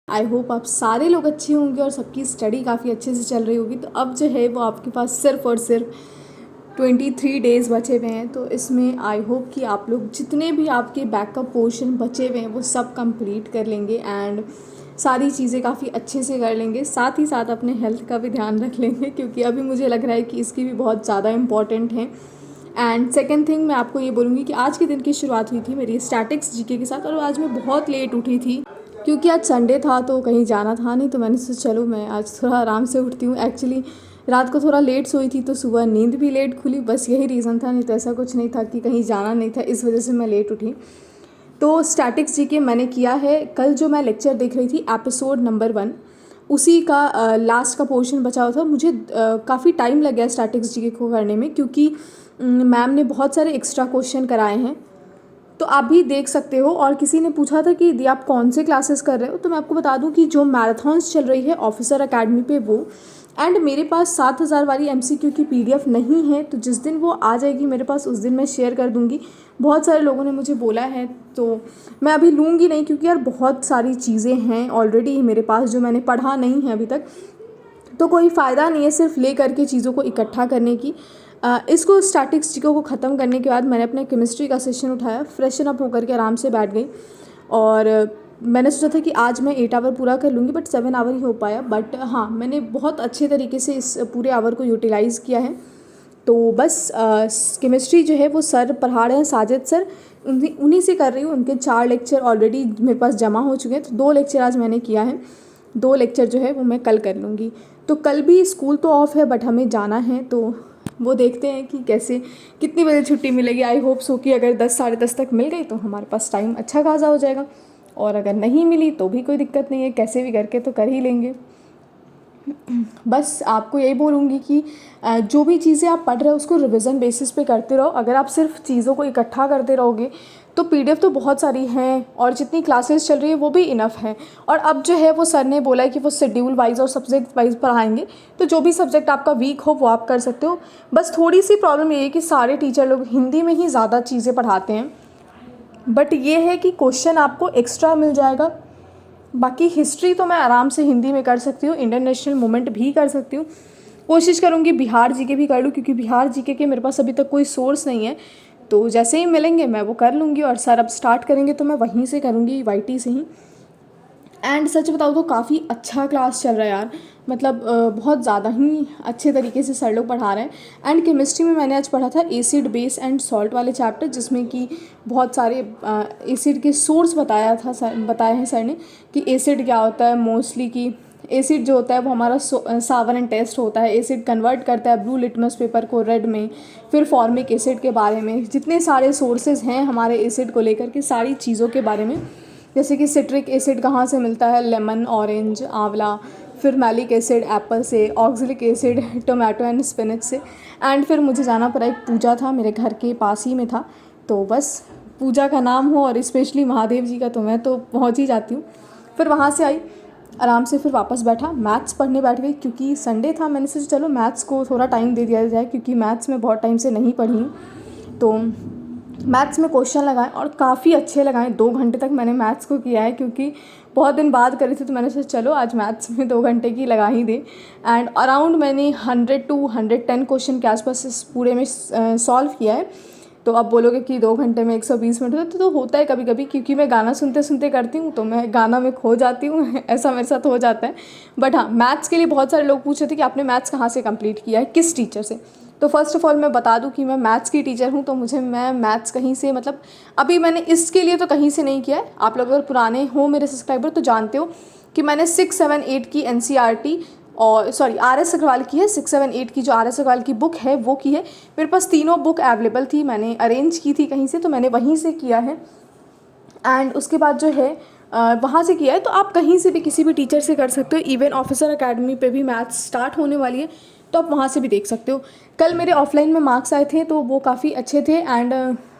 I hope आप सारे लोग अच्छे होंगे और सबकी स्टडी काफ़ी अच्छे से चल रही होगी। तो अब जो है वो आपके पास सिर्फ और सिर्फ 23 डेज़ बचे हुए हैं। तो इसमें आई होप कि आप लोग जितने भी आपके बैकअप पोर्शन बचे हुए हैं वो सब कंप्लीट कर लेंगे एंड सारी चीज़ें काफ़ी अच्छे से कर लेंगे। साथ ही साथ अपने हेल्थ का भी ध्यान रख लेंगे, क्योंकि अभी मुझे लग रहा है कि इसकी भी बहुत ज़्यादा इम्पॉर्टेंट है। एंड सेकेंड थिंग, मैं आपको ये बोलूँगी कि आज के दिन की शुरुआत हुई थी मेरी स्टैटिक्स जीके के साथ, और आज मैं बहुत लेट उठी थी क्योंकि आज संडे था तो कहीं जाना था नहीं। तो मैंने सोचा चलो मैं आज थोड़ा आराम से उठती हूँ। एक्चुअली रात को थोड़ा लेट सोई थी तो सुबह नींद भी लेट खुली, बस यही रीज़न था, नहीं तो ऐसा कुछ नहीं था कि कहीं जाना नहीं था, इस वजह से मैं लेट उठी। तो स्टैटिक्स जीके मैंने किया है। कल जो मैं लेक्चर देख रही थी एपिसोड नंबर 1, उसी का लास्ट का पोर्शन बचा हुआ था। मुझे काफ़ी टाइम लग गया स्टैटिक्स जीके को करने में, क्योंकि मैम ने बहुत सारे एक्स्ट्रा क्वेश्चन कराए हैं। तो आप भी देख सकते हो। और किसी ने पूछा था कि दी आप कौन से क्लासेस कर रहे हो, तो मैं आपको बता दूं कि जो मैराथन्स चल रही है ऑफिसर एकेडमी पे वो, एंड मेरे पास 7000 वाली MCQ की PDF नहीं है। तो जिस दिन वो आ जाएगी मेरे पास उस दिन मैं शेयर कर दूंगी। बहुत सारे लोगों ने मुझे बोला है, तो मैं अभी लूँगी नहीं, क्योंकि यार बहुत सारी चीज़ें हैं ऑलरेडी मेरे पास जो मैंने पढ़ा नहीं है अभी तक। तो कोई फ़ायदा नहीं है सिर्फ ले करके चीज़ों को इकट्ठा करने की। इसको स्टैटिक्स जीके को ख़त्म करने के बाद मैंने अपने केमिस्ट्री का सेशन उठाया, फ्रेशन अप होकर के आराम से बैठ गई। और मैंने सोचा था कि आज मैं 8 आवर पूरा कर लूँगी, बट 7 आवर ही हो पाया। बट हाँ, मैंने बहुत अच्छे तरीके से इस पूरे आवर को यूटिलाइज़ किया है। तो बस केमिस्ट्री जो है वो सर पढ़ा रहे हैं, साजिद सर, उन्हीं से कर रही हूँ। उनके 4 लेक्चर ऑलरेडी मेरे पास जमा हो चुके हैं। तो 2 लेक्चर आज मैंने किया है, 2 लेक्चर जो है वो मैं कल कर लूँगी। तो कल भी स्कूल तो ऑफ़ है, बट हमें जाना है, तो वो देखते हैं कि कैसे कितनी बजे छुट्टी मिलेगी। आई होप सो कि अगर 10 साढ़े 10 तक मिल गई तो हमारे पास टाइम अच्छा खासा हो जाएगा, और अगर नहीं मिली तो भी कोई दिक्कत नहीं है, कैसे भी करके तो कर ही लेंगे। बस आपको यही बोलूँगी कि जो भी चीज़ें आप पढ़ रहे हो उसको रिवीजन बेसिस पे करते रहो। अगर आप सिर्फ चीज़ों को इकट्ठा करते रहोगे तो PDF तो बहुत सारी हैं, और जितनी क्लासेस चल रही है वो भी इनफ है। और अब जो है वो सर ने बोला है कि वो शेड्यूल वाइज और सब्जेक्ट वाइज पढ़ाएंगे, तो जो भी सब्जेक्ट आपका वीक हो वो आप कर सकते हो। बस थोड़ी सी प्रॉब्लम ये है कि सारे टीचर लोग हिंदी में ही ज़्यादा चीज़ें पढ़ाते हैं, बट ये है कि क्वेश्चन आपको एक्स्ट्रा मिल जाएगा। बाकी हिस्ट्री तो मैं आराम से हिंदी में कर सकती हूँ, इंटरनेशनल मूवमेंट भी कर सकती हूँ। कोशिश करूँगी बिहार जीके भी कर लूँ, क्योंकि बिहार जीके के मेरे पास अभी तक कोई सोर्स नहीं है। तो जैसे ही मिलेंगे मैं वो कर लूँगी, और सर अब स्टार्ट करेंगे तो मैं वहीं से करूँगी, YT से ही। एंड सच बताऊँ तो काफ़ी अच्छा क्लास चल रहा है यार, मतलब बहुत ज़्यादा ही अच्छे तरीके से सर लोग पढ़ा रहे हैं। एंड केमिस्ट्री में मैंने आज पढ़ा था एसिड बेस एंड सॉल्ट वाले चैप्टर, जिसमें कि बहुत सारे एसिड के सोर्स बताए हैं सर ने, कि एसिड क्या होता है मोस्टली, कि एसिड जो होता है वो हमारा सावरन टेस्ट होता है, एसिड कन्वर्ट करता है ब्लू लिटमस पेपर को रेड में। फिर फॉर्मिक एसिड के बारे में, जितने सारे सोर्सेज हैं हमारे एसिड को लेकर के, सारी चीज़ों के बारे में, जैसे कि सिट्रिक एसिड कहाँ से मिलता है, लेमन, ऑरेंज, आंवला। फिर मैलिक एसिड एप्पल से, oxalic acid tomato and spinach से। एंड फिर मुझे जाना पड़ा, एक पूजा था मेरे घर के पास ही में था, तो बस पूजा का नाम हो और स्पेशली महादेव जी का, तो मैं तो पहुँच ही जाती हूँ। फिर वहाँ से आई आराम से, फिर वापस बैठा, मैथ्स पढ़ने बैठ गई, क्योंकि संडे था। मैंने सोचा चलो मैथ्स को थोड़ा टाइम दे दिया जाए, क्योंकि मैथ्स में बहुत टाइम से नहीं पढ़ी हूँ। तो मैथ्स में क्वेश्चन लगाए और काफ़ी अच्छे लगाए। 2 घंटे तक मैंने मैथ्स को किया है, क्योंकि बहुत दिन बाद करी थी, तो मैंने सोचा चलो आज मैथ्स में 2 घंटे की लगा ही दे। एंड अराउंड मैंने 100 to 110 क्वेश्चन के आसपास इस पूरे में सॉल्व किया है। तो अब बोलोगे कि 2 घंटे में 120 मिनट होते, तो होता है कभी कभी, क्योंकि मैं गाना सुनते सुनते करती हूँ, तो मैं गाना में खो जाती हूँ ऐसा मेरे साथ हो जाता है। बट हाँ, मैथ्स के लिए बहुत सारे लोग पूछ रहे थे कि आपने मैथ्स कहाँ से कंप्लीट किया है, किस टीचर से। तो फर्स्ट ऑफ ऑल मैं बता दूं कि मैं मैथ्स की टीचर हूं, तो मैं मैथ्स कहीं से, मतलब अभी मैंने इसके लिए तो कहीं से नहीं किया है। आप लोग अगर पुराने हो मेरे सब्सक्राइबर तो जानते हो कि मैंने 6, 7, 8 की NCERT और RS अग्रवाल की है। 6, 7, 8 की जो RS अग्रवाल की बुक है वो की है। मेरे पास तीनों बुक अवेलेबल थी, मैंने अरेंज की थी कहीं से, तो मैंने वहीं से किया है। एंड उसके बाद जो है वहाँ से किया है। तो आप कहीं से भी किसी भी टीचर से कर सकते हो। इवन ऑफिसर एकेडमी पे भी मैथ्स स्टार्ट होने वाली है, तो आप वहाँ से भी देख सकते हो। कल मेरे ऑफलाइन में मार्क्स आए थे, तो वो काफ़ी अच्छे थे। एंड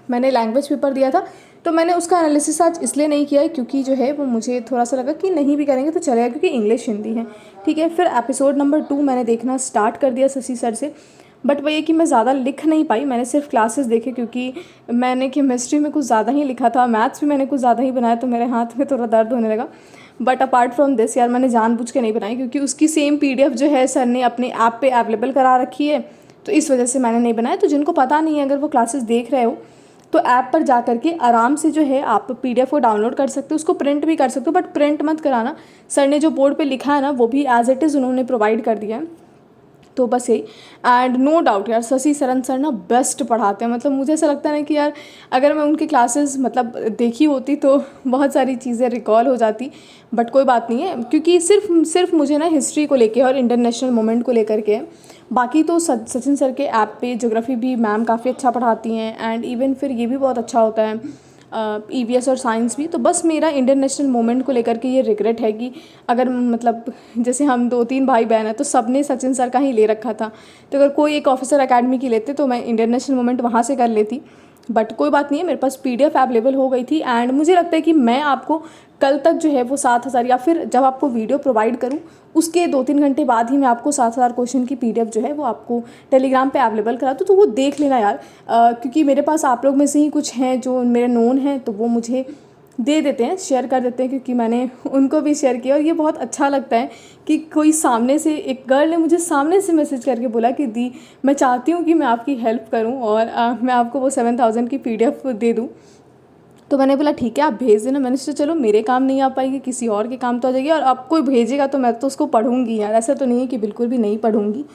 मैंने लैंग्वेज पेपर दिया था, तो मैंने उसका एनालिसिस आज इसलिए नहीं किया है, क्योंकि जो है वो मुझे थोड़ा सा लगा कि नहीं भी करेंगे तो चलेगा, क्योंकि इंग्लिश हिंदी है, ठीक है। फिर एपिसोड नंबर 2 मैंने देखना स्टार्ट कर दिया शशि सर से, बट वही है कि मैं ज़्यादा लिख नहीं पाई। मैंने सिर्फ क्लासेस देखे, क्योंकि मैंने केमिस्ट्री में कुछ ज़्यादा ही लिखा था, मैथ्स भी मैंने कुछ ज़्यादा ही बनाया, तो मेरे हाथ में थोड़ा दर्द होने लगा। बट अपार्ट फ्रॉम दिस यार मैंने जानबूझ के नहीं बनाई, क्योंकि उसकी सेम PDF जो है सर ने अपने ऐप पे अवेलेबल करा रखी है, तो इस वजह से मैंने नहीं बनाया। तो जिनको पता नहीं है, अगर वो क्लासेस देख रहे हो तो ऐप पर जा करके आराम से जो है आप PDF को डाउनलोड कर सकते हो, उसको प्रिंट भी कर सकते हो, बट प्रिंट मत कराना। सर ने जो बोर्ड पे लिखा है ना वो भी एज इट इज़ उन्होंने प्रोवाइड कर दिया है। तो बस यही। एंड नो डाउट यार शशि सरन सर ना बेस्ट पढ़ाते हैं। मतलब मुझे ऐसा लगता है ना कि यार अगर मैं उनकी क्लासेस मतलब देखी होती तो बहुत सारी चीज़ें रिकॉल हो जाती, बट कोई बात नहीं है, क्योंकि सिर्फ मुझे ना हिस्ट्री को लेके और इंटरनेशनल मोमेंट को लेकर के। बाकी तो सचिन सर के ऐप पे ज्योग्राफी भी मैम काफ़ी अच्छा पढ़ाती हैं, एंड इवन फिर ये भी बहुत अच्छा होता है EVS और साइंस भी। तो बस मेरा इंटरनेशनल मोमेंट को लेकर के ये रिग्रेट है कि अगर मतलब जैसे हम 2-3 भाई बहन हैं तो सब ने सचिन सर का ही ले रखा था, तो अगर कोई एक ऑफिसर अकेडमी की लेते तो मैं इंटरनेशनल मोमेंट वहाँ से कर लेती। बट कोई बात नहीं है, मेरे पास PDF अवेलेबल हो गई थी, एंड मुझे लगता है कि मैं आपको कल तक जो है वो 7,000, या फिर जब आपको वीडियो प्रोवाइड करूँ उसके 2-3 घंटे बाद ही मैं आपको 7,000 क्वेश्चन की PDF जो है वो आपको टेलीग्राम पे अवेलेबल करा दूँ, तो वो देख लेना यार। क्योंकि मेरे पास आप लोग में से ही कुछ हैं जो मेरे नोन हैं, तो वो मुझे दे देते हैं, शेयर कर देते हैं, क्योंकि मैंने उनको भी शेयर किया। और ये बहुत अच्छा लगता है कि कोई सामने से, एक गर्ल ने मुझे सामने से मैसेज करके बोला कि दी मैं चाहती हूँ कि मैं आपकी हेल्प करूँ और मैं आपको वो 7,000 की PDF दे दूँ। तो मैंने बोला ठीक है आप भेज देना। मैंने सोचा चलो मेरे काम नहीं आ पाएगी, किसी और के काम तो आ जाएगी, और अब कोई भेजेगा तो मैं तो उसको पढ़ूंगी यार, ऐसा तो नहीं है कि बिल्कुल भी नहीं पढ़ूंगी।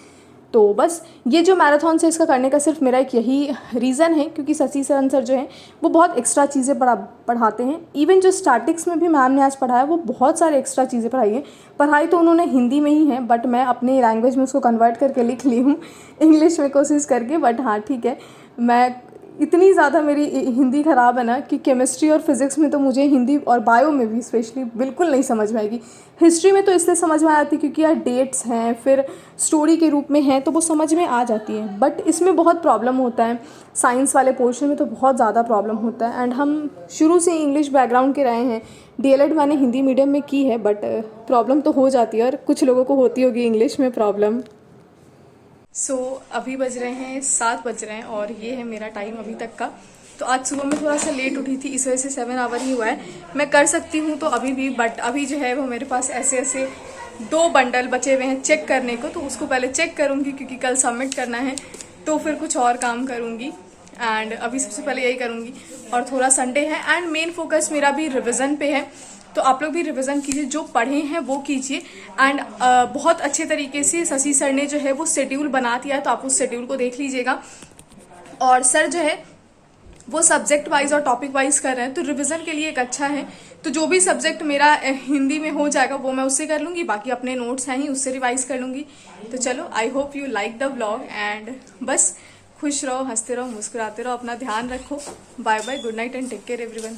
तो बस ये जो मैराथन से इसका करने का सिर्फ मेरा एक यही रीज़न है, क्योंकि शशि सरन सर जो हैं वो बहुत एक्स्ट्रा चीज़ें पढ़ाते हैं। इवन जो स्टैटिक्स में भी मैम ने आज पढ़ाया वो बहुत सारे एक्स्ट्रा चीज़ें पढ़ाई हैं। पढ़ाई तो उन्होंने हिंदी में ही है, बट मैं अपने लैंग्वेज में उसको कन्वर्ट करके लिख ली हूँ इंग्लिश में कोशिश करके। बट हाँ ठीक है, मैं इतनी ज़्यादा मेरी हिंदी ख़राब है ना कि केमिस्ट्री और फिज़िक्स में तो मुझे हिंदी, और बायो में भी स्पेशली बिल्कुल नहीं समझ में आएगी। हिस्ट्री में तो इसलिए समझ में आती क्योंकि यार डेट्स हैं, फिर स्टोरी के रूप में हैं, तो वो समझ में आ जाती है। बट इसमें बहुत प्रॉब्लम होता है, साइंस वाले पोर्शन में तो बहुत ज़्यादा प्रॉब्लम होता है। एंड हम शुरू से इंग्लिश बैकग्राउंड के रहे हैं, DLED मैंने हिंदी मीडियम में की है, बट प्रॉब्लम तो हो जाती है, और कुछ लोगों को होती होगी इंग्लिश में प्रॉब्लम। सो अभी बज रहे हैं 7 बज रहे हैं, और ये है मेरा टाइम अभी तक का। तो आज सुबह में थोड़ा सा लेट उठी थी, इस वजह से 7 आवर ही हुआ है। मैं कर सकती हूँ तो अभी भी, बट अभी जो है वो मेरे पास ऐसे 2 बंडल बचे हुए हैं चेक करने को, तो उसको पहले चेक करूँगी क्योंकि कल सबमिट करना है, तो फिर कुछ और काम करूँगी। एंड अभी सबसे पहले यही करूँगी, और थोड़ा संडे है एंड मेन फोकस मेरा भी रिविज़न पे है, तो आप लोग भी रिवीजन कीजिए, जो पढ़े हैं वो कीजिए। एंड बहुत अच्छे तरीके से शशि सर ने जो है वो शेड्यूल बना दिया है, तो आप उस शेड्यूल को देख लीजिएगा। और सर जो है वो सब्जेक्ट वाइज और टॉपिक वाइज कर रहे हैं, तो रिवीजन के लिए एक अच्छा है। तो जो भी सब्जेक्ट मेरा हिंदी में हो जाएगा वो मैं उससे कर लूँगी, बाकी अपने नोट्स हैं ही उससे रिवाइज कर लूँगी। तो चलो, I hope you like the vlog, and बस खुश रहो, हंसते रहो, मुस्कुराते रहो, अपना ध्यान रखो। Bye bye, good night and take care everyone.